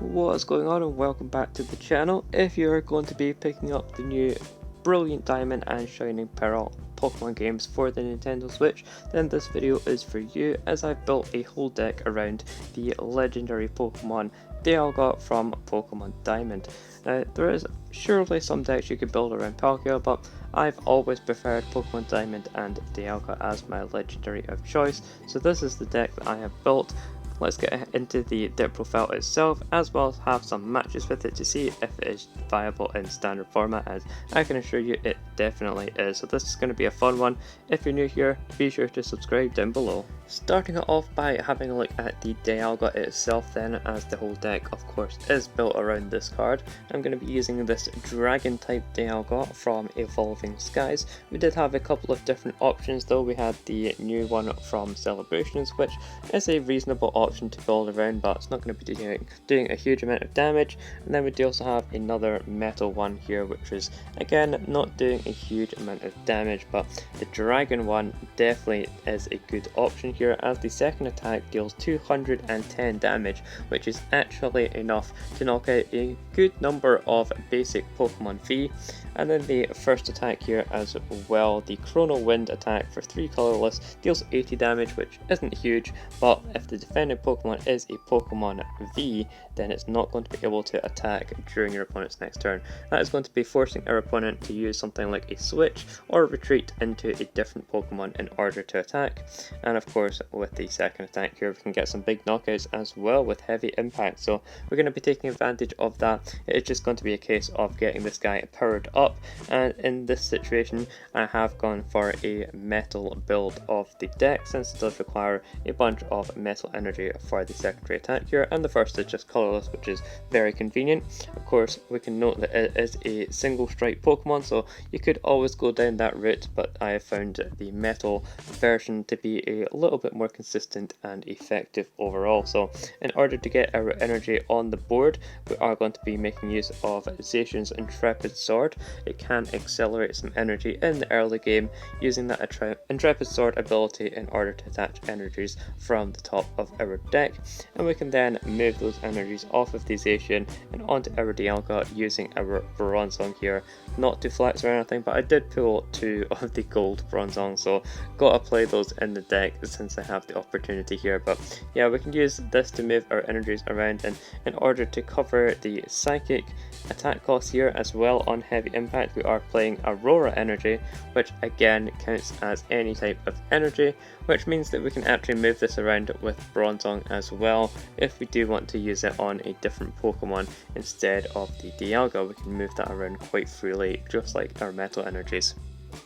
What is going on, and welcome back to the channel. If you're going to be picking up the new Brilliant Diamond and Shining Pearl Pokemon games for the Nintendo Switch, then this video is for you, as I've built a whole deck around the legendary Pokemon Dialga from Pokemon Diamond. Now, there is surely some decks you could build around Palkia, but I've always preferred Pokemon Diamond and Dialga as my legendary of choice, so this is the deck that I have built. Let's get into the deck profile itself, as well as have some matches with it to see if it is viable in standard format, as I can assure you it definitely is. So this is going to be a fun one. If you're new here, be sure to subscribe down below. Starting it off by having a look at the Dialga itself then, as the whole deck of course is built around this card. I'm going to be using this Dragon type Dialga from Evolving Skies. We did have a couple of different options though. We had the new one from Celebrations, which is a reasonable option to build around, but it's not going to be doing a huge amount of damage. And then we do also have another metal one here, which is again not doing a huge amount of damage, but the Dragon one definitely is a good option here, as the second attack deals 210 damage, which is actually enough to knock out a good number of basic Pokemon V. And then the first attack here as well, the Chrono Wind attack for 3 colorless, deals 80 damage, which isn't huge, but if the defending Pokemon is a Pokemon V, then it's not going to be able to attack during your opponent's next turn. That is going to be forcing our opponent to use something like a switch or retreat into a different Pokemon in order to attack. And of course, with the second attack here, we can get some big knockouts as well with heavy impact, so we're going to be taking advantage of that. It's just going to be a case of getting this guy powered up. And in this situation, I have gone for a metal build of the deck, since it does require a bunch of metal energy for the secondary attack here, and the first is just colorless, which is very convenient. Of course, we can note that it is a single strike Pokemon, so you could always go down that route, but I have found the metal version to be a little bit more consistent and effective overall. So in order to get our energy on the board, we are going to be making use of Zacian's Intrepid Sword. It can accelerate some energy in the early game using that Intrepid Sword ability in order to attach energies from the top of our deck, and we can then move those energies off of the Zacian and onto our Dialga using our Bronzong here. Not to flex or anything, but I did pull 2 of the gold Bronzong, so gotta play those in the deck since I have the opportunity here. But yeah, we can use this to move our energies around, and in order to cover the psychic attack cost here as well on heavy impact, we are playing Aurora energy, which again counts as any type of energy, which means that we can actually move this around with Bronzong as well. If we do want to use it on a different Pokemon instead of the Dialga, we can move that around quite freely, just like our metal energies.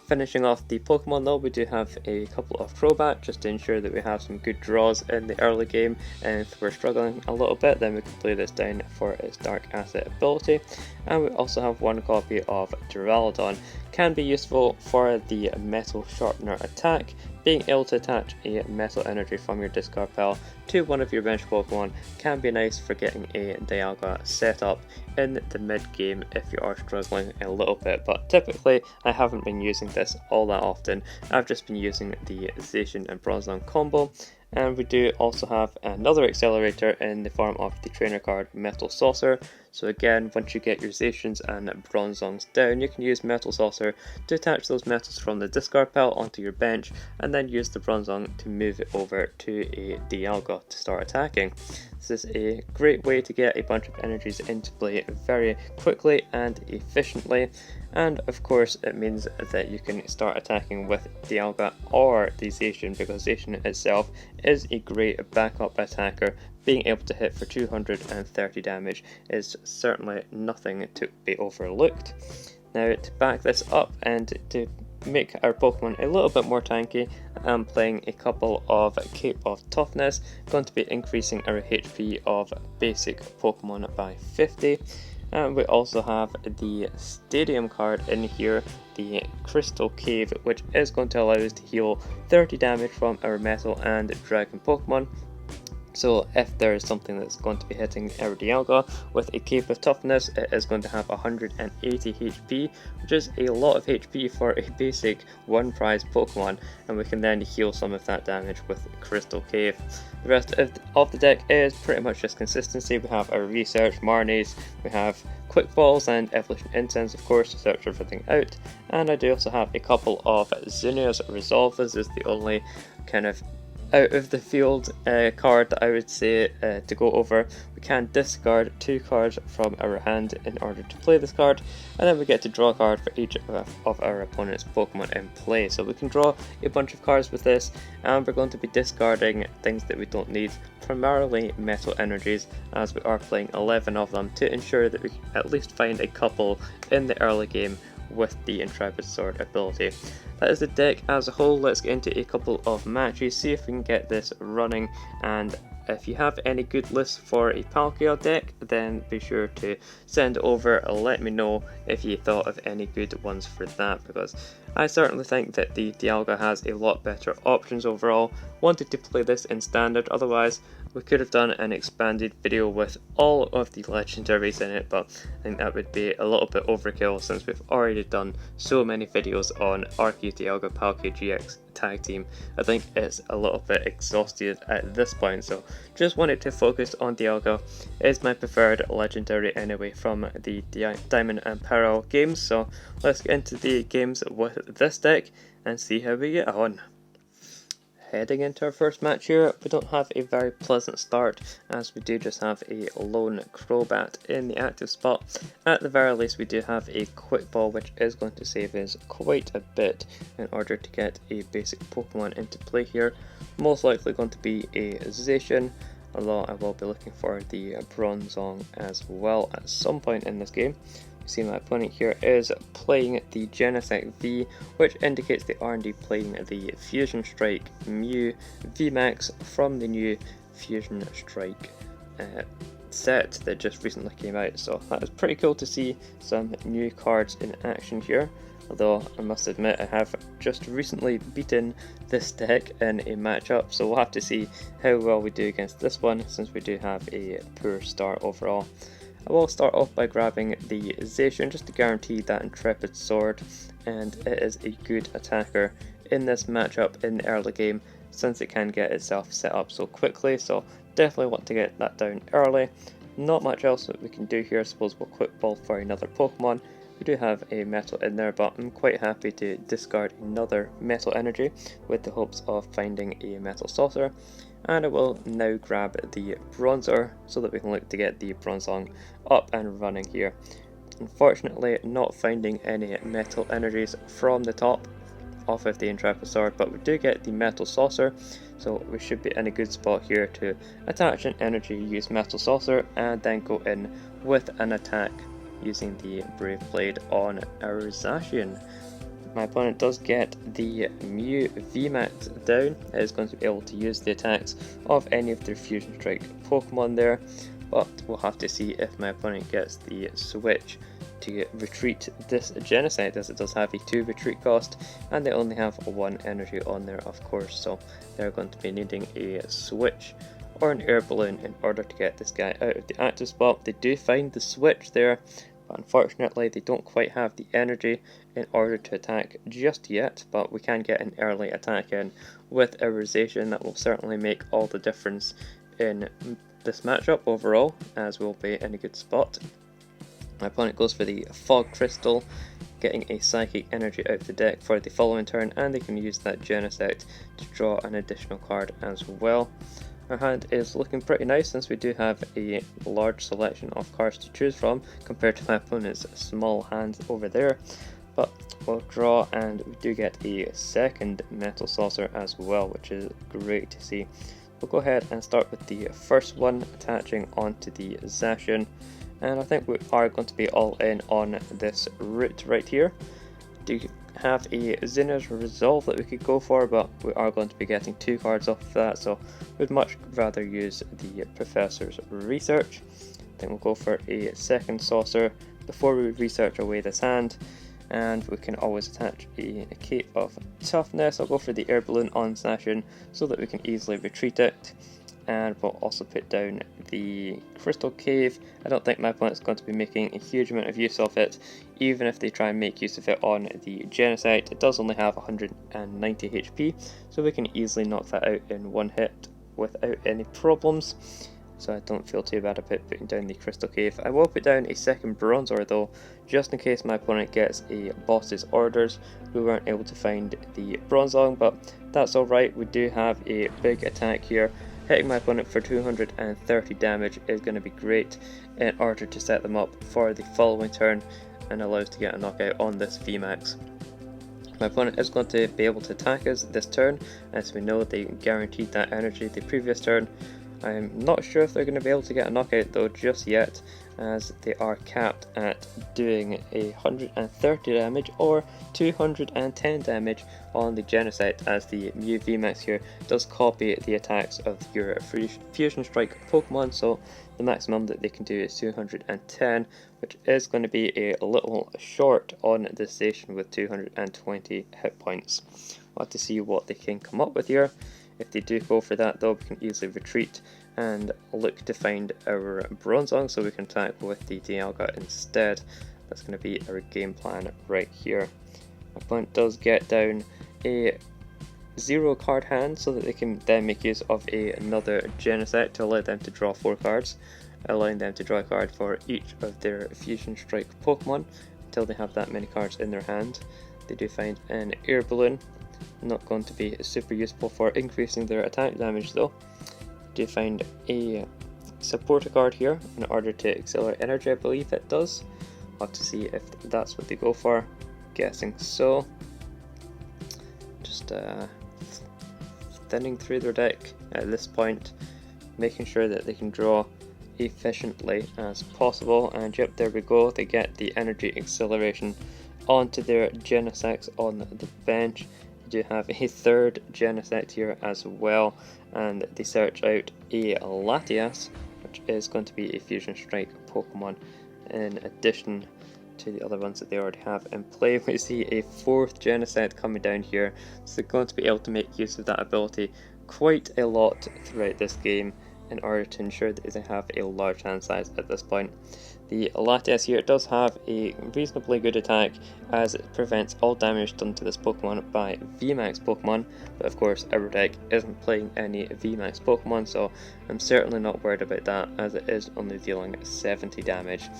Finishing off the Pokemon though, we do have a couple of Crobat just to ensure that we have some good draws in the early game, and if we're struggling a little bit, then we can play this down for its Dark Asset ability. And we also have one copy of Duraludon. Can be useful for the Metal Sharpener attack. Being able to attach a metal energy from your discard pile to one of your bench Pokemon can be nice for getting a Dialga set up in the mid game if you are struggling a little bit, but typically I haven't been using this all that often. I've just been using the Zacian and Bronzong combo. And we do also have another accelerator in the form of the trainer card Metal Saucer. So again, once you get your Zacians and Bronzongs down, you can use Metal Saucer to attach those metals from the discard pile onto your bench, and then use the Bronzong to move it over to a Dialga to start attacking. This is a great way to get a bunch of energies into play very quickly and efficiently, and of course it means that you can start attacking with Dialga or the Zacian, because Zacian itself is a great backup attacker. Being able to hit for 230 damage is certainly nothing to be overlooked. Now, to back this up and to make our Pokemon a little bit more tanky, I'm playing a couple of Cape of Toughness, going to be increasing our HP of basic Pokemon by 50. And we also have the Stadium card in here, the Crystal Cave, which is going to allow us to heal 30 damage from our Metal and Dragon Pokemon. So if there is something that's going to be hitting our Dialga with a Cape of Toughness, it is going to have 180 HP, which is a lot of HP for a basic one prize Pokemon, and we can then heal some of that damage with Crystal Cave. The rest of the deck is pretty much just consistency. We have our Research, Marnies, we have Quick Balls and Evolution Incense, of course, to search everything out, and I do also have a couple of Zinnia's Resolve. This is the only kind of out of the field card that I would say to go over. We can discard 2 cards from our hand in order to play this card, and then we get to draw a card for each of our opponent's Pokemon in play. So we can draw a bunch of cards with this, and we're going to be discarding things that we don't need, primarily Metal Energies, as we are playing 11 of them, to ensure that we at least find a couple in the early game with the Intrepid Sword ability. That is the deck as a whole. Let's get into a couple of matches, see if we can get this running, and if you have any good lists for a Palkia deck, then be sure to send it over. Let me know if you thought of any good ones for that, because I certainly think that the Dialga has a lot better options overall. Wanted to play this in standard, otherwise we could have done an expanded video with all of the legendaries in it, but I think that would be a little bit overkill since we've already done so many videos on Arceus Dialga Palkia GX tag team. I think it's a little bit exhausted at this point, so just wanted to focus on Dialga. It's my preferred legendary anyway from the Diamond and Pearl games, so let's get into the games with this deck and see how we get on. Heading into our first match here, we don't have a very pleasant start, as we do just have a lone Crobat in the active spot. At the very least we do have a Quick Ball, which is going to save us quite a bit in order to get a basic Pokemon into play here. Most likely going to be a Zacian, although I will be looking for the Bronzong as well at some point in this game. See, my opponent here is playing the Genesect V, which indicates they are indeed playing the Fusion Strike Mew VMax from the new Fusion Strike set that just recently came out. So that is pretty cool to see some new cards in action here, although I must admit I have just recently beaten this deck in a matchup, so we'll have to see how well we do against this one, since we do have a poor start overall. I will start off by grabbing the Zacian just to guarantee that Intrepid Sword, and it is a good attacker in this matchup in the early game since it can get itself set up so quickly, so definitely want to get that down early. Not much else that we can do here. I suppose we'll Quick Ball for another Pokemon. We do have a Metal in there, but I'm quite happy to discard another Metal Energy with the hopes of finding a Metal Saucer. And I will now grab the Bronzer so that we can look to get the Bronzong up and running here. Unfortunately, not finding any Metal Energies from the top off of the Intrepid Sword, but we do get the Metal Saucer, so we should be in a good spot here to attach an energy, use Metal Saucer, and then go in with an attack using the Brave Blade on our Zacian. My opponent does get the Mew VMax down. It is going to be able to use the attacks of any of their Fusion Strike Pokemon there, but we'll have to see if my opponent gets the switch to retreat this Genesect, as it does have a 2 retreat cost, and they only have 1 energy on there, of course, so they're going to be needing a switch or an air balloon in order to get this guy out of the active spot. They do find the switch there, but unfortunately they don't quite have the energy in order to attack just yet, but we can get an early attack in with our Zacian. That will certainly make all the difference in this matchup overall, as we'll be in a good spot. My opponent goes for the Fog Crystal, getting a Psychic Energy out of the deck for the following turn, and they can use that Genesect to draw an additional card as well. Our hand is looking pretty nice since we do have a large selection of cards to choose from compared to my opponent's small hand over there. But we'll draw, and we do get a second Metal Saucer as well, which is great to see. We'll go ahead and start with the first one, attaching onto the Zacian, and I think we are going to be all in on this route right here. Do have a Zinnia's Resolve that we could go for, but we are going to be getting 2 cards off of that, so we'd much rather use the Professor's Research. Then we'll go for a second Saucer before we research away this hand, and we can always attach a Cape of Toughness. I'll go for the Air Balloon on Zacian so that we can easily retreat it, and we'll also put down the Crystal Cave. I don't think my opponent's going to be making a huge amount of use of it, even if they try and make use of it on the Genesect. It does only have 190 HP, so we can easily knock that out in one hit without any problems. So I don't feel too bad about putting down the Crystal Cave. I will put down a second Bronzor though, just in case my opponent gets a boss's orders. We weren't able to find the Bronzong, but that's alright. We do have a big attack here. Hitting my opponent for 230 damage is going to be great in order to set them up for the following turn and allow us to get a knockout on this VMax. My opponent is going to be able to attack us this turn, as we know they guaranteed that energy the previous turn. I'm not sure if they're going to be able to get a knockout though just yet, as they are capped at doing 130 damage or 210 damage on the Genesect, as the Mew VMax here does copy the attacks of your Fusion Strike Pokemon, so the maximum that they can do is 210, which is going to be a little short on this station with 220 hit points. We'll have to see what they can come up with here. If they do go for that though, we can easily retreat and look to find our Bronzong so we can attack with the Dialga instead. That's going to be our game plan right here. My opponent does get down a 0 card hand so that they can then make use of another Genesect to allow them to draw 4 cards, allowing them to draw a card for each of their Fusion Strike Pokemon until they have that many cards in their hand. They do find an Air Balloon. Not going to be super useful for increasing their attack damage though. Do find a supporter card here in order to accelerate energy, I believe it does. I'll have to see if that's what they go for. Guessing so. Just thinning through their deck at this point, making sure that they can draw efficiently as possible, and yep, there we go, they get the energy acceleration onto their Genesect on the bench. Do have a third Genesect here as well, and they search out a Latias, which is going to be a Fusion Strike Pokemon in addition to the other ones that they already have in play. We see a fourth Genesect coming down here, so they're going to be able to make use of that ability quite a lot throughout this game in order to ensure that they have a large hand size at this point. The Latias here does have a reasonably good attack, as it prevents all damage done to this Pokemon by VMAX Pokemon, but of course our deck isn't playing any VMAX Pokemon, so I'm certainly not worried about that, as it is only dealing 70 damage.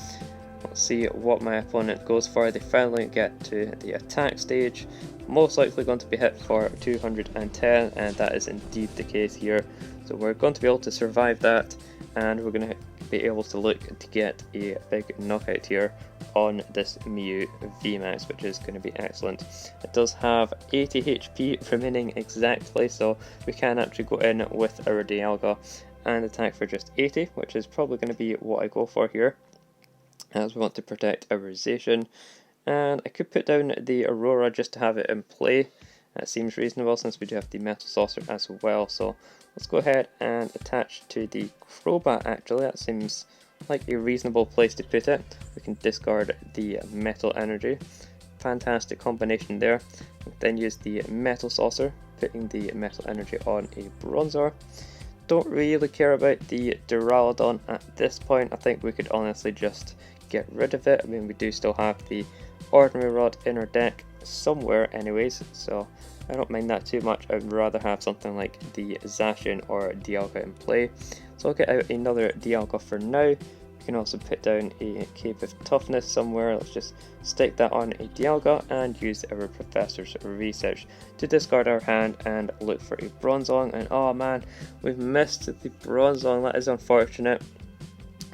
Let's see what my opponent goes for. They finally get to the attack stage, most likely going to be hit for 210, and that is indeed the case here. So we're going to be able to survive that, and we're going to be able to look to get a big knockout here on this Mew VMax, which is going to be excellent. It does have 80 HP remaining exactly, so we can actually go in with our Dialga and attack for just 80, which is probably going to be what I go for here, as we want to protect our Zacian. And I could put down the Aurora just to have it in play. That seems reasonable since we do have the Metal Saucer as well, so let's go ahead and attach to the Crobat. Actually, that seems like a reasonable place to put it. We can discard the Metal Energy. Fantastic combination there. We then use the Metal Saucer, putting the Metal Energy on a Bronzor. Don't really care about the Duraludon at this point. I think we could honestly just get rid of it. I mean, we do still have the Ordinary Rod in our deck somewhere anyways, so I don't mind that too much. I would rather have something like the Zacian or Dialga in play. So I'll get out another Dialga for now. We can also put down a Cape of Toughness somewhere. Let's just stick that on a Dialga and use our Professor's Research to discard our hand and look for a Bronzong. And oh man, we've missed the Bronzong. That is unfortunate.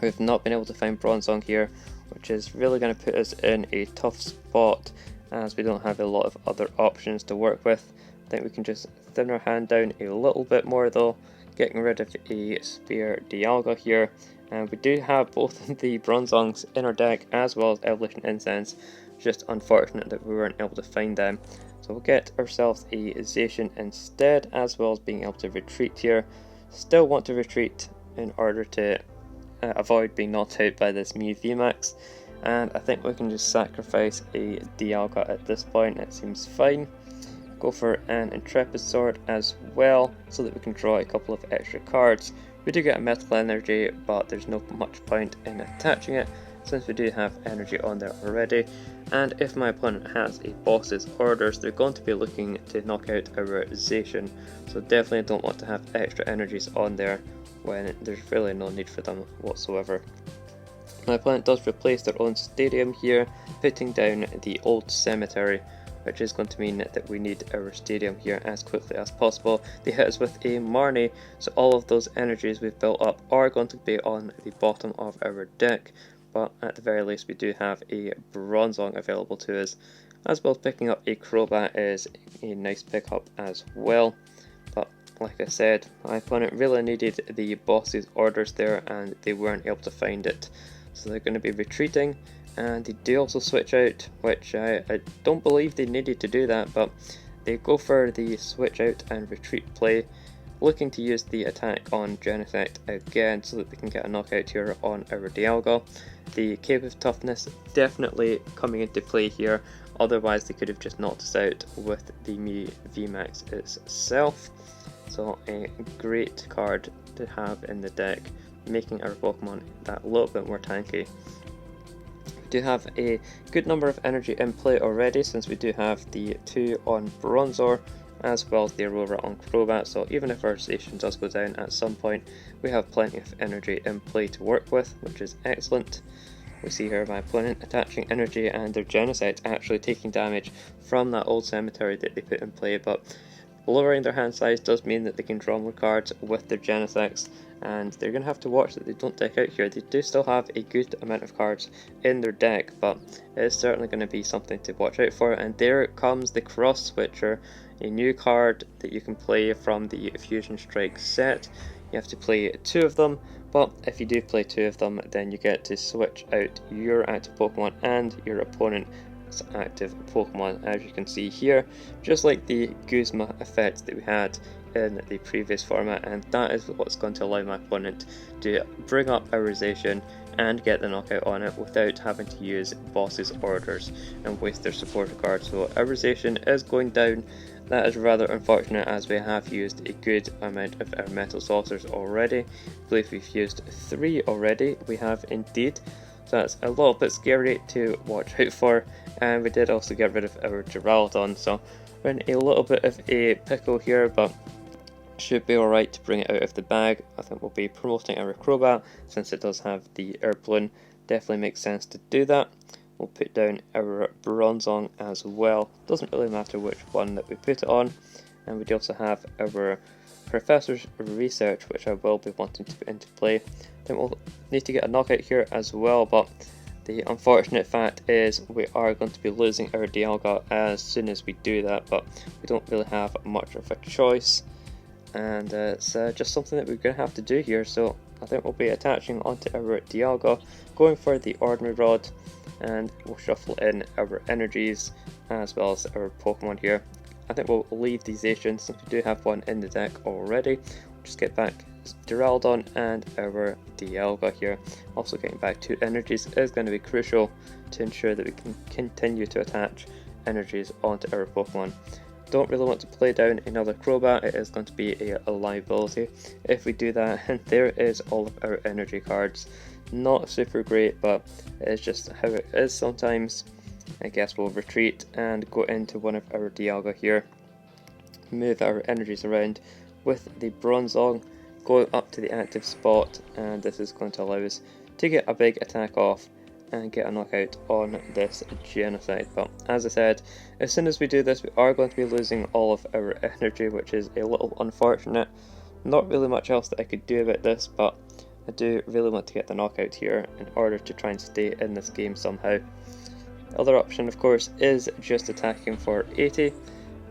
We've not been able to find Bronzong here, which is really going to put us in a tough spot, as we don't have a lot of other options to work with. I think we can just thin our hand down a little bit more though, getting rid of a spare Dialga here. And we do have both of the Bronzongs in our deck as well as Evolution Incense. Just unfortunate that we weren't able to find them. So we'll get ourselves a Zacian instead, as well as being able to retreat here. Still want to retreat in order to avoid being knocked out by this Mew VMax, and I think we can just sacrifice a Dialga at this point. It seems fine. go for an Intrepid Sword as well, so that we can draw a couple of extra cards. We do get a Metal Energy, but there's no much point in attaching it, since we do have energy on there already. And if my opponent has a boss's orders, they're going to be looking to knock out our Zacian, so definitely don't want to have extra energies on there when there's really no need for them whatsoever. My opponent does replace their own stadium here, putting down the old cemetery, which is going to mean that we need our stadium here as quickly as possible. They hit us with a Marnie, so all of those energies we've built up are going to be on the bottom of our deck, but at the very least we do have a Bronzong available to us, as well as picking up a Crobat is a nice pickup as well. But like I said, my opponent really needed the boss's orders there and they weren't able to find it, so they're going to be retreating. And they do also switch out, which I don't believe they needed to do that, but they go for the switch out and retreat play, looking to use the attack on Genesect again so that they can get a knockout here on our Dialga. The Cape of Toughness definitely coming into play here, otherwise they could have just knocked us out with the Mew VMax itself. So a great card to have in the deck, making our Pokemon that little bit more tanky. We do have a good number of energy in play already, since we do have the 2 on Bronzor as well as the Aurora on Crobat, so even if our station does go down at some point, we have plenty of energy in play to work with, which is excellent. We see here my opponent attaching energy and their Genesect actually taking damage from that old cemetery that they put in play, but lowering their hand size does mean that they can draw more cards with their Genesects, and they're going to have to watch that they don't deck out here. They do still have a good amount of cards in their deck, but it is certainly going to be something to watch out for. And there comes the Cross Switcher, a new card that you can play from the Fusion Strike set. You have to play 2 of them, but if you do play 2 of them, then you get to switch out your active Pokemon and your opponent's active Pokemon, as you can see here, just like the Guzma effect that we had in the previous format, and that is what's going to allow my opponent to bring up our Zacian and get the knockout on it without having to use boss's orders and waste their supporter cards. So our Zacian is going down. That is rather unfortunate, as we have used a good amount of our Metal Saucers already. I believe we've used 3 already, we have indeed. So that's a little bit scary to watch out for, and we did also get rid of our Geraldon, so we're in a little bit of a pickle here, but should be alright to bring it out of the bag. I think we'll be promoting our Crobat, since it does have the Air Balloon. Definitely makes sense to do that. We'll put down our Bronzong as well, doesn't really matter which one that we put it on. And we do also have our Professor's Research, which I will be wanting to put into play. Then we'll need to get a knockout here as well, but the unfortunate fact is we are going to be losing our Dialga as soon as we do that, but we don't really have much of a choice, and it's just something that we're going to have to do here. So I think we'll be attaching onto our Dialga, going for the Ordinary Rod, and we'll shuffle in our energies as well as our Pokemon here. I think we'll leave the Zacian, since we do have one in the deck already. We'll just get back Duraldon and our Dialga here. Also getting back 2 energies is going to be crucial to ensure that we can continue to attach energies onto our Pokemon. Don't really want to play down another Crobat, it is going to be a liability if we do that, and there is all of our energy cards. Not super great, but it is just how it is sometimes. I guess we'll retreat and go into one of our Dialga here, move our energies around with the Bronzong, going up to the active spot, and this is going to allow us to get a big attack off and get a knockout on this Genocide. But as I said, as soon as we do this, we are going to be losing all of our energy, which is a little unfortunate. Not really much else that I could do about this, but I do really want to get the knockout here in order to try and stay in this game somehow. The other option, of course, is just attacking for 80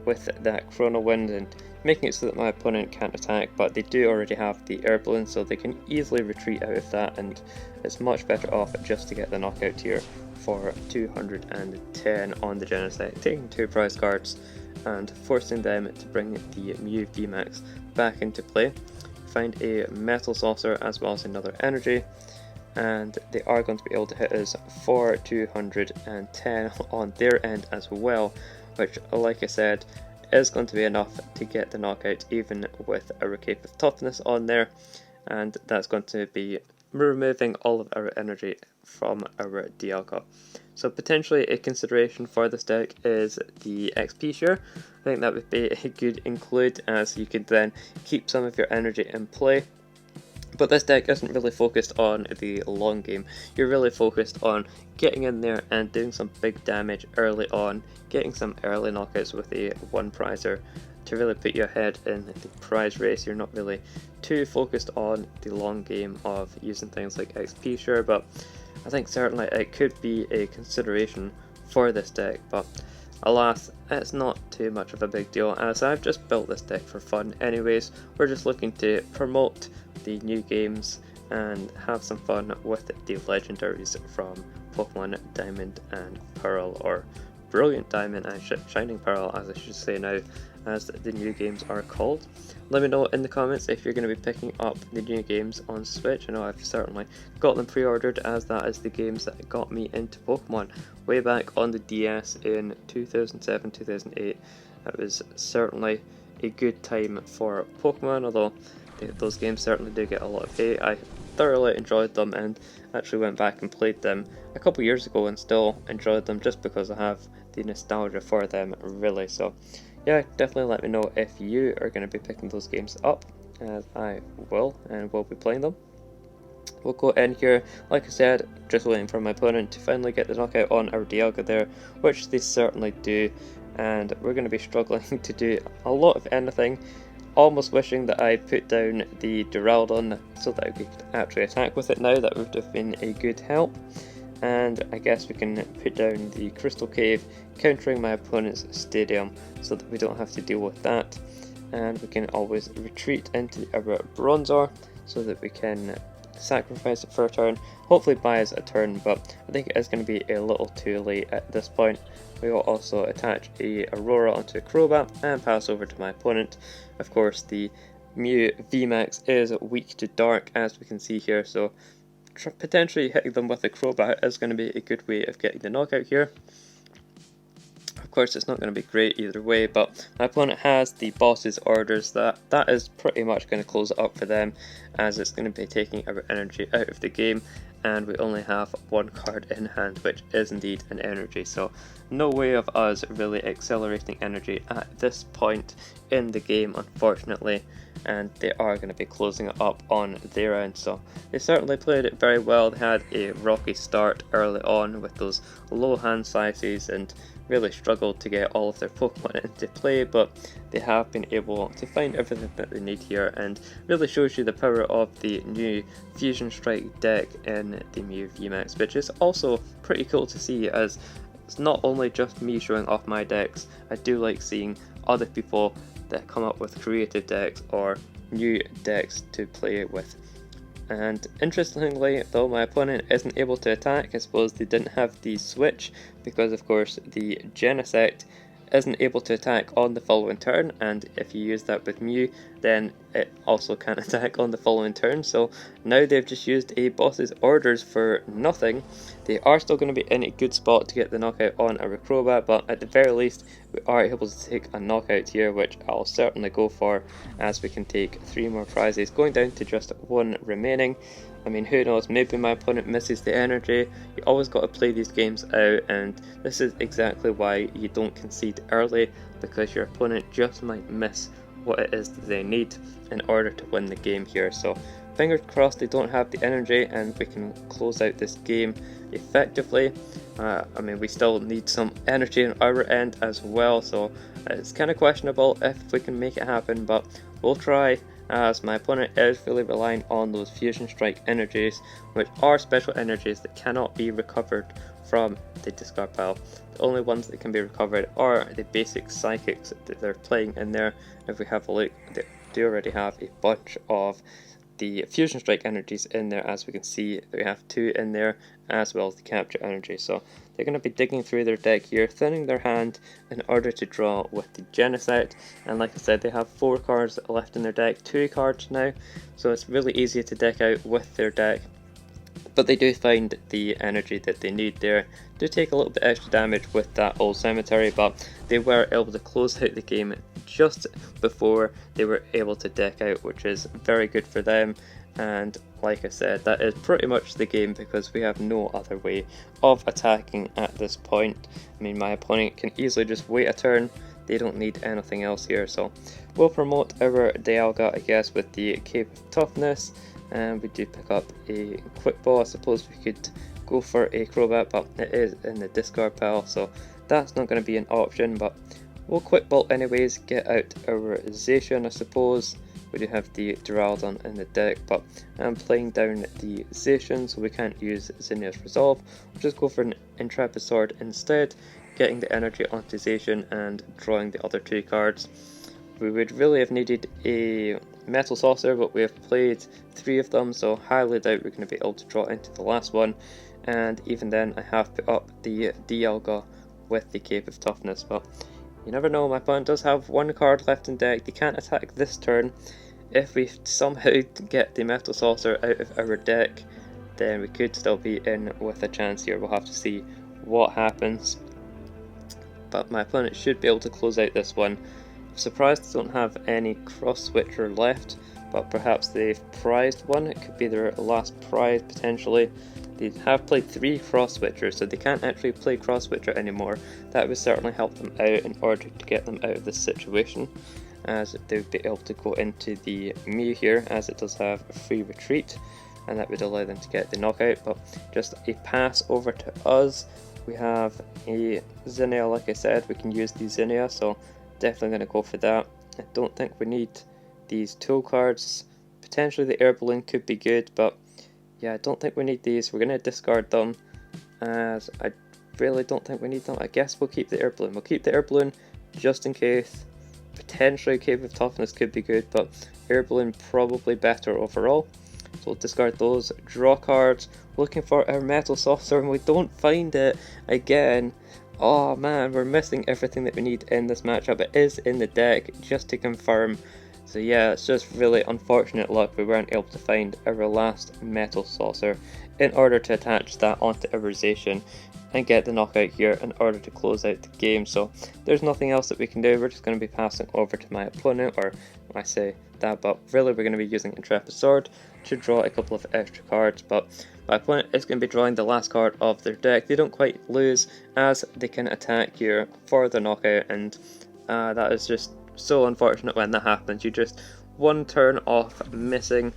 with that Chrono Wind and making it so that my opponent can't attack, but they do already have the Air Balloon, so they can easily retreat out of that, and it's much better off just to get the knockout here for 210 on the Genocide, taking 2 prize cards and forcing them to bring the Mew VMax back into play. Find a Metal Saucer as well as another energy, and they are going to be able to hit us for 210 on their end as well, which, like I said, is going to be enough to get the knockout even with a Rayquaza of toughness on there, and that's going to be removing all of our energy from our Dialga. So potentially a consideration for this deck is the XP share. I think that would be a good include, as you could then keep some of your energy in play. But this deck isn't really focused on the long game. You're really focused on getting in there and doing some big damage early on, getting some early knockouts with a one prizer to really put you ahead in the prize race. You're not really too focused on the long game of using things like XP share, but I think certainly it could be a consideration for this deck. But alas, it's not too much of a big deal, as I've just built this deck for fun anyways. We're just looking to promote the new games and have some fun with the legendaries from Pokemon Diamond and Pearl, or Brilliant Diamond and Shining Pearl as I should say now, as the new games are called. Let me know in the comments if you're going to be picking up the new games on Switch. I know I've certainly got them pre-ordered, as that is the games that got me into Pokemon way back on the DS in 2007-2008. It was certainly a good time for Pokemon, although those games certainly do get a lot of hate. I thoroughly enjoyed them and actually went back and played them a couple years ago and still enjoyed them just because I have the nostalgia for them really. So yeah, definitely let me know if you are going to be picking those games up, as I will and will be playing them. We'll go in here, like I said, just waiting for my opponent to finally get the knockout on our Dialga there, which they certainly do, and we're going to be struggling to do a lot of anything. Almost wishing that I put down the Duraludon so that I could actually attack with it now. That would have been a good help. And I guess we can put down the Crystal Cave, countering my opponent's Stadium so that we don't have to deal with that. And we can always retreat into our Bronzor so that we can sacrifice it for a turn, hopefully buy us a turn, but I think it is going to be a little too late at this point. We will also attach a Aurora onto a Crobat and pass over to my opponent. Of course, the Mew VMax is weak to Dark, as we can see here, so potentially hitting them with a Crobat is going to be a good way of getting the knockout here. Of course, it's not going to be great either way, but my opponent has the boss's orders. That is pretty much going to close it up for them, as it's going to be taking our energy out of the game, and we only have one card in hand, which is indeed an energy. So no way of us really accelerating energy at this point in the game, unfortunately, and they are going to be closing it up on their end. So they certainly played it very well. They had a rocky start early on with those low hand sizes and really struggled to get all of their Pokemon into play, but they have been able to find everything that they need here, and really shows you the power of the new Fusion Strike deck in the Mew VMax, which is also pretty cool to see, as it's not only just me showing off my decks. I do like seeing other people that come up with creative decks or new decks to play with. And interestingly, though my opponent isn't able to attack, I suppose they didn't have the switch, because of course the Genesect isn't able to attack on the following turn, and if you use that with Mew, then it also can't attack on the following turn. So now they've just used a boss's orders for nothing. They are still going to be in a good spot to get the knockout on a Rayquaza, but at the very least we are able to take a knockout here, which I'll certainly go for, as we can take 3 more prizes, going down to just 1 remaining. I mean, who knows, maybe my opponent misses the energy. You always got to play these games out, and this is exactly why you don't concede early, because your opponent just might miss what it is that they need in order to win the game here. So fingers crossed they don't have the energy and we can close out this game effectively. I mean, we still need some energy on our end as well, so it's kind of questionable if we can make it happen, but we'll try, as my opponent is really relying on those Fusion Strike energies, which are special energies that cannot be recovered from the discard pile. The only ones that can be recovered are the basic psychics that they're playing in there. If we have a look, they do already have a bunch of the Fusion Strike energies in there, as we can see that we have 2 in there, as well as the capture energy. So they're going to be digging through their deck here, thinning their hand in order to draw with the Genesect. And like I said, they have 4 cards left in their deck, 2 cards now, so it's really easy to deck out with their deck. but they do find the energy that they need there. Do take a little bit extra damage with that old cemetery, but they were able to close out the game just before they were able to deck out, which is very good for them. And like I said, that is pretty much the game because we have no other way of attacking at this point. I mean, my opponent can easily just wait a turn. They don't need anything else here, so we'll promote our Dialga, I guess, with the Cape of Toughness, and we do pick up a Quick Ball. I suppose we could go for a Crobat, but it is in the discard pile, so that's not going to be an option, but we'll Quick Ball anyways, get out our Zacian, I suppose. We do have the Duraludon in the deck, but I'm playing down the Zacian, so we can't use Zinnia's Resolve. We'll just go for an Intrepid Sword instead, getting the energy onto Zacian and drawing the other two cards. We would really have needed a Metal Saucer, but we have played 3 of them, so highly doubt we're going to be able to draw into the last one. And even then, I have put up the Dialga with the Cape of Toughness, but you never know, my opponent does have 1 card left in deck. They can't attack this turn. If we somehow get the Metal Saucer out of our deck, then we could still be in with a chance here. We'll have to see what happens. But my opponent should be able to close out this one. I'm surprised they don't have any Cross Switcher left, but perhaps they've prized one. It could be their last prize potentially. They have played 3 Cross Switchers, so they can't actually play Cross Switcher anymore. That would certainly help them out in order to get them out of this situation, as they would be able to go into the Mew here, as it does have a free retreat, and that would allow them to get the knockout. But just a pass over to us. We have a Zinnia, like I said, we can use the Zinnia, so definitely going to go for that. I don't think we need these tool cards. Potentially the Air Balloon could be good, but yeah, I don't think we need these. We're going to discard them, as I really don't think we need them. I guess we'll keep the Air Balloon. We'll keep the Air Balloon just in case. Potentially Cape of Toughness could be good, but Air Balloon probably better overall. So we'll discard those, draw cards, looking for our Metal Saucer, and we don't find it again. Oh man, we're missing everything that we need in this matchup. It is in the deck, just to confirm. So yeah, it's just really unfortunate luck we weren't able to find our last Metal Saucer in order to attach that onto our Zacian and get the knockout here in order to close out the game. So there's nothing else that we can do. We're just going to be passing over to my opponent, or I say that, but really we're going to be using Intrepid Sword to draw a couple of extra cards. But my opponent is going to be drawing the last card of their deck. They don't quite lose, as they can attack here for the knockout, and that is just so unfortunate when that happens. You just 1 turn off missing,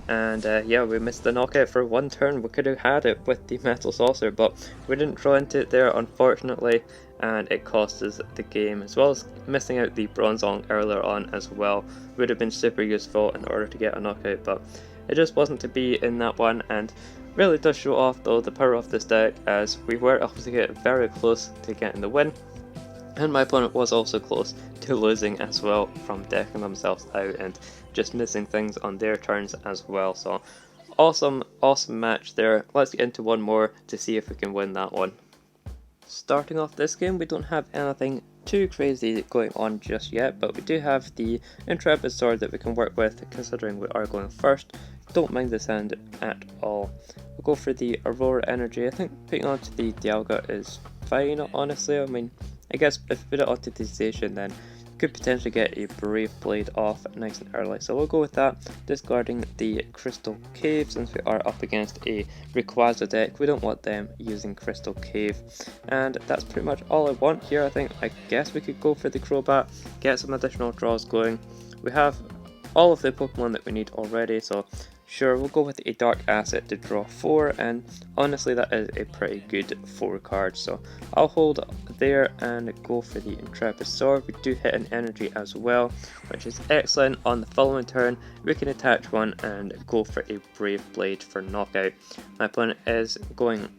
and yeah, we missed the knockout for 1 turn. We could have had it with the Metal Saucer, but we didn't draw into it there, unfortunately, and it cost us the game, as well as missing out the Bronzong earlier on as well. Would have been super useful in order to get a knockout, but it just wasn't to be in that one. And really does show off though the power of this deck, as we were able to get very close to getting the win, and my opponent was also close to losing as well from decking themselves out and just missing things on their turns as well. So awesome match there. Let's get into one more to see if we can win that one. Starting off this game, we don't have anything too crazy going on just yet, but we do have the Intrepid Sword that we can work with, considering we are going first. Don't mind this hand at all. We'll go for the Aurora Energy. I think putting onto the Dialga is fine, honestly. I mean, I guess if we put it onto the Zacian, then could potentially get a Brave Blade off nice and early. So we'll go with that, discarding the Crystal Cave since we are up against a Rayquaza deck. We don't want them using Crystal Cave. And that's pretty much all I want here. I guess we could go for the Crobat, get some additional draws going. We have all of the Pokemon that we need already, so sure, we'll go with a Dark Asset to draw 4, and honestly that is a pretty good 4 cards, so I'll hold there and go for the Intrepid Sword. We do hit an energy as well, which is excellent. On the following turn we can attach one and go for a Brave Blade for knockout. My opponent is going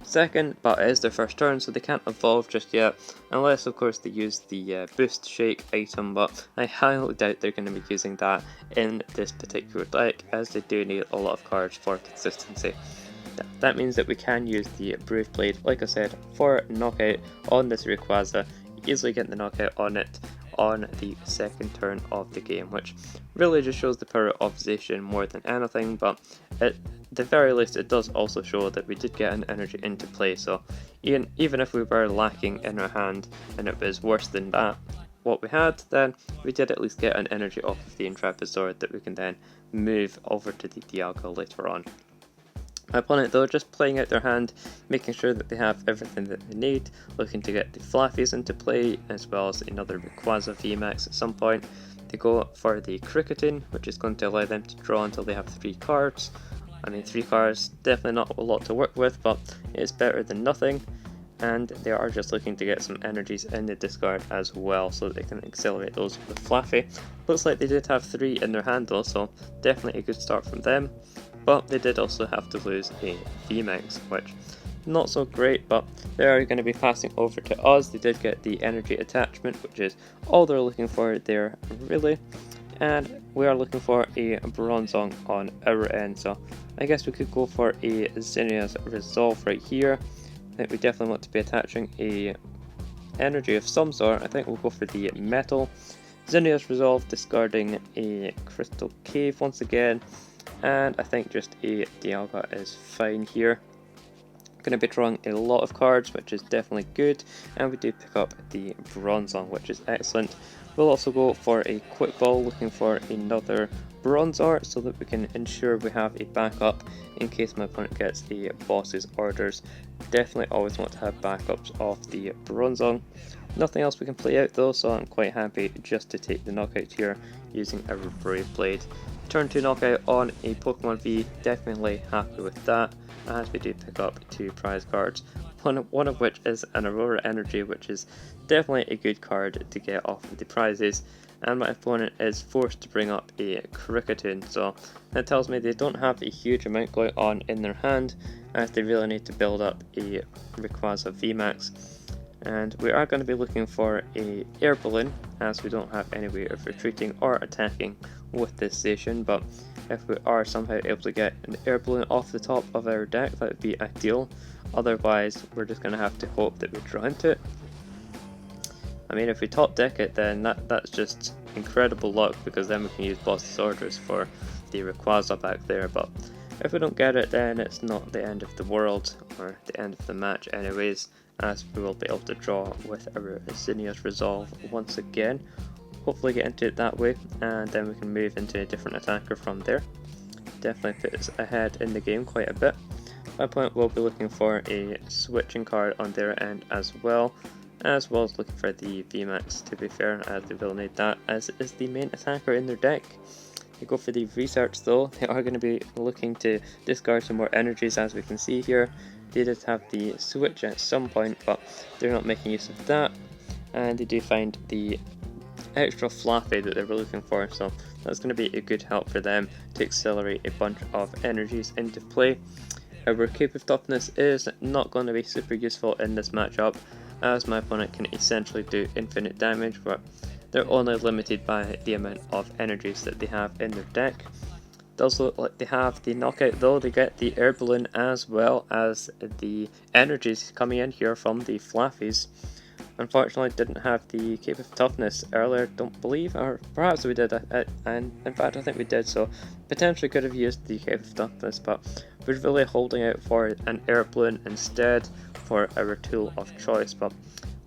second, but it is their first turn, so they can't evolve just yet, unless of course they use the Boost Shake item, but I highly doubt they're going to be using that in this particular deck, as they do need a lot of cards for consistency. That means that we can use the Brave Blade, like I said, for knockout on this Rayquaza, easily getting the knockout on it on the second turn of the game, which really just shows the power of Zacian more than anything. But it the very least it does also show that we did get an energy into play, so even if we were lacking in our hand and it was worse than that what we had, then we did at least get an energy off of the Intrepidor that we can then move over to the Dialga later on. My opponent though, just playing out their hand, making sure that they have everything that they need, looking to get the Flaffies into play, as well as another Rayquaza VMax at some point. They go for the Cricketing, which is going to allow them to draw until they have 3 cards. I mean, 3 cards, definitely not a lot to work with, but it's better than nothing. And they are just looking to get some energies in the discard as well, so that they can accelerate those with Flaffy. Looks like they did have 3 in their hand though, so definitely a good start from them. But they did also have to lose a VMax, which not so great, but they are going to be passing over to us. They did get the energy attachment, which is all they're looking for there really. And we are looking for a Bronzong on our end, so I guess we could go for a Zinnia's Resolve right here. I think we definitely want to be attaching a energy of some sort. I think we'll go for the Metal. Zinnia's Resolve, discarding a Crystal Cave once again. And I think just a Dialga is fine here. Going to be drawing a lot of cards, which is definitely good, and we do pick up the Bronzong, which is excellent. We'll also go for a Quick Ball, looking for another Bronzor, so that we can ensure we have a backup in case my opponent gets a boss's orders. Definitely always want to have backups of the Bronzong. Nothing else we can play out though, so I'm quite happy just to take the knockout here using our Brave Blade. Turn 2 knockout on a Pokemon V, definitely happy with that, as we do pick up 2 prize cards, one of which is an Aurora Energy, which is definitely a good card to get off of the prizes, and my opponent is forced to bring up a Cricketing, so that tells me they don't have a huge amount going on in their hand, as they really need to build up a Rayquaza VMax. And we are going to be looking for a Air Balloon, as we don't have any way of retreating or attacking with this station, but if we are somehow able to get an Air Balloon off the top of our deck, that would be ideal. Otherwise we're just going to have to hope that we draw into it. I mean, if we top deck it, then that's just incredible luck, because then we can use boss's orders for the Rayquaza back there, but if we don't get it, then it's not the end of the world, or the end of the match anyways, as we will be able to draw with our Zinnia's Resolve once again. Hopefully get into it that way, and then we can move into a different attacker from there. Definitely put us ahead in the game quite a bit. My opponent will be looking for a switching card on their end as well as looking for the VMax, to be fair, as they will need that, as it is the main attacker in their deck. They go for the research though. They are going to be looking to discard some more energies, as we can see here. They did have the switch at some point, but they're not making use of that, and they do find the extra Flaffy that they were looking for, so that's going to be a good help for them to accelerate a bunch of energies into play. Our Cape of Toughness is not going to be super useful in this matchup, as my opponent can essentially do infinite damage, but they're only limited by the amount of energies that they have in their deck. It does look like they have the knockout though. They get the Air Balloon as well as the energies coming in here from the Flaffies. Unfortunately, didn't have the Cape of Toughness earlier, don't believe, or perhaps we did, and in fact I think we did, so potentially could have used the Cape of Toughness, but we're really holding out for an Air Balloon instead for our tool of choice. But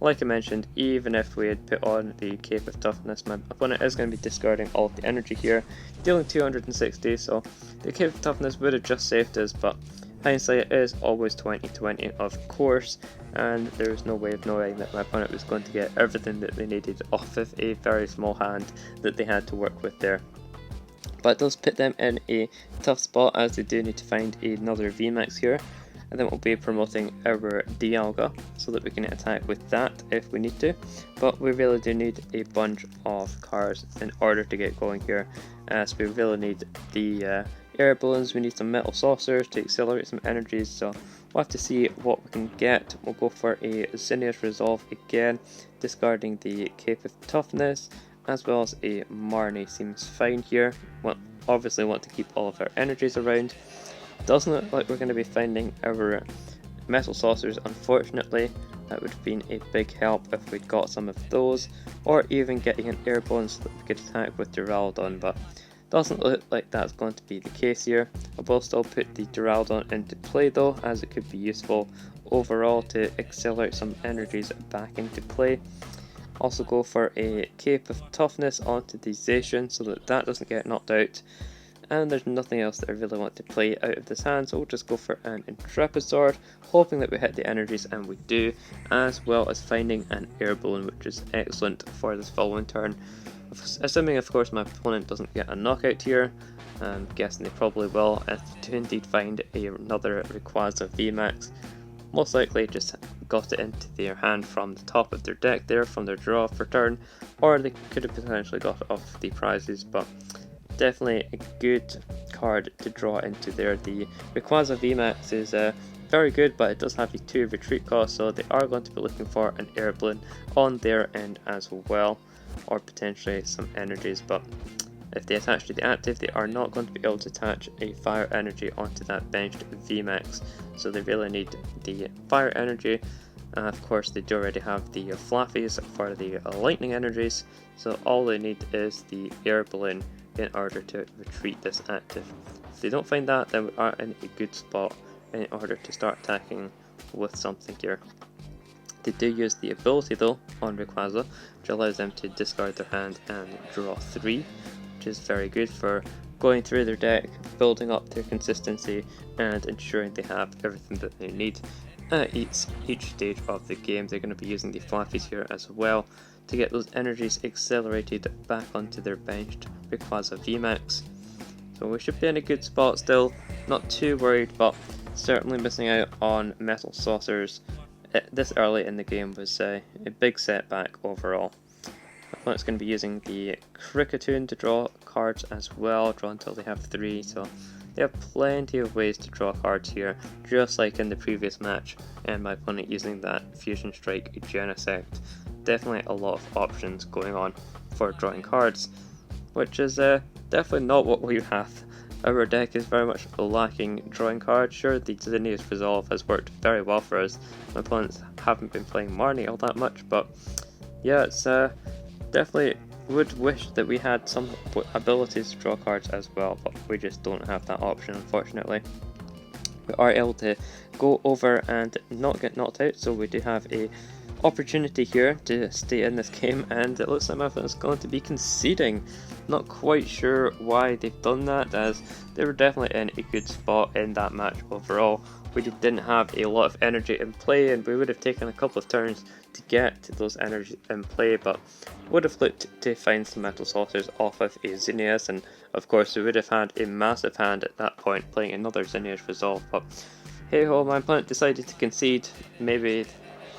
like I mentioned, even if we had put on the Cape of Toughness, my opponent is going to be discarding all of the energy here, dealing 260, so the Cape of Toughness would have just saved us, but hindsight is always 20/20, of course, and there's no way of knowing that my opponent was going to get everything that they needed off of a very small hand that they had to work with there. But it does put them in a tough spot, as they do need to find another VMax here, and then we'll be promoting our Dialga so that we can attack with that if we need to. But we really do need a bunch of cards in order to get going here, as we really need the Air Balloons. We need some Metal Saucers to accelerate some energies, so we'll have to see what we can get. We'll go for a Zinnia's Resolve again, discarding the Cape of Toughness, as well as a Marnie seems fine here. Well, obviously want to keep all of our energies around. Doesn't look like we're going to be finding our Metal Saucers, unfortunately. That would have been a big help if we'd got some of those, or even getting an Air Balloon so that we could attack with Duraludon, but Doesn't look like that's going to be the case here. I will still put the Dialga into play though, as it could be useful overall to accelerate some energies back into play. Also go for a Cape of Toughness onto the Zacian so that that doesn't get knocked out. And there's nothing else that I really want to play out of this hand, so we'll just go for an Intrepid Sword, hoping that we hit the energies, and we do, as well as finding an Air Balloon, which is excellent for this following turn. Assuming of course my opponent doesn't get a knockout here, I'm guessing they probably will, if they do indeed find another Rayquaza VMax. Most likely just got it into their hand from the top of their deck there, from their draw for turn, or they could have potentially got it off the prizes, but definitely a good card to draw into there. The Rayquaza VMax is very good, but it does have a 2 retreat cost, so they are going to be looking for an Air Balloon on their end as well, or potentially some energies, but if they attach to the active, they are not going to be able to attach a fire energy onto that benched VMax, so they really need the fire energy. Of course they do already have the Flaffies for the lightning energies, so all they need is the Air Balloon in order to retreat this active. If they don't find that, then we are in a good spot in order to start attacking with something here. They do use the ability though on Rayquaza, which allows them to discard their hand and draw 3, which is very good for going through their deck, building up their consistency, and ensuring they have everything that they need at each stage of the game. They're going to be using the Flaffies here as well to get those energies accelerated back onto their benched Rayquaza VMax. So we should be in a good spot still, not too worried, but certainly missing out on Metal Saucers this early in the game was a big setback overall. My opponent's going to be using the Kricketune to draw cards as well, draw until they have 3, so they have plenty of ways to draw cards here, just like in the previous match, and my opponent using that Fusion Strike Genesect. Definitely a lot of options going on for drawing cards, which is definitely not what we have. Our deck is very much lacking drawing cards. Sure, the Zinnia's Resolve has worked very well for us. My opponents haven't been playing Marnie all that much, but yeah, it's definitely would wish that we had some abilities to draw cards as well, but we just don't have that option, unfortunately. We are able to go over and not get knocked out, so we do have a opportunity here to stay in this game, and it looks like my opponent's going to be conceding. Not quite sure why they've done that, as they were definitely in a good spot in that match overall. We didn't have a lot of energy in play, and we would have taken a couple of turns to get those energies in play, but would have looked to find some Metal Saucers off of a Zinnia's, and of course we would have had a massive hand at that point playing another Zinnia's Resolve, but hey ho, my opponent decided to concede. Maybe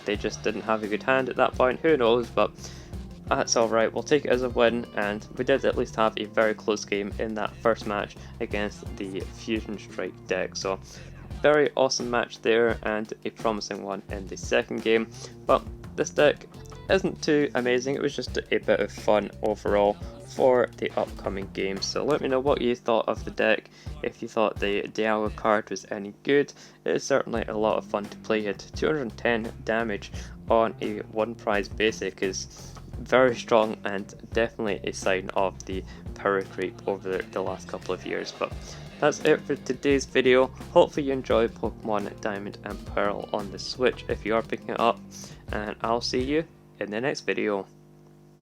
they just didn't have a good hand at that point, who knows, but that's alright, we'll take it as a win, and we did at least have a very close game in that first match against the Fusion Strike deck, so very awesome match there and a promising one in the second game. But this deck isn't too amazing, it was just a bit of fun overall for the upcoming games. So let me know what you thought of the deck, if you thought the Dialga card was any good. It is certainly a lot of fun to play it. 210 damage on a 1 prize basic is very strong and definitely a sign of the power creep over the last couple of years. But that's it for today's video. Hopefully you enjoyed Pokemon Diamond and Pearl on the Switch if you are picking it up, and I'll see you in the next video.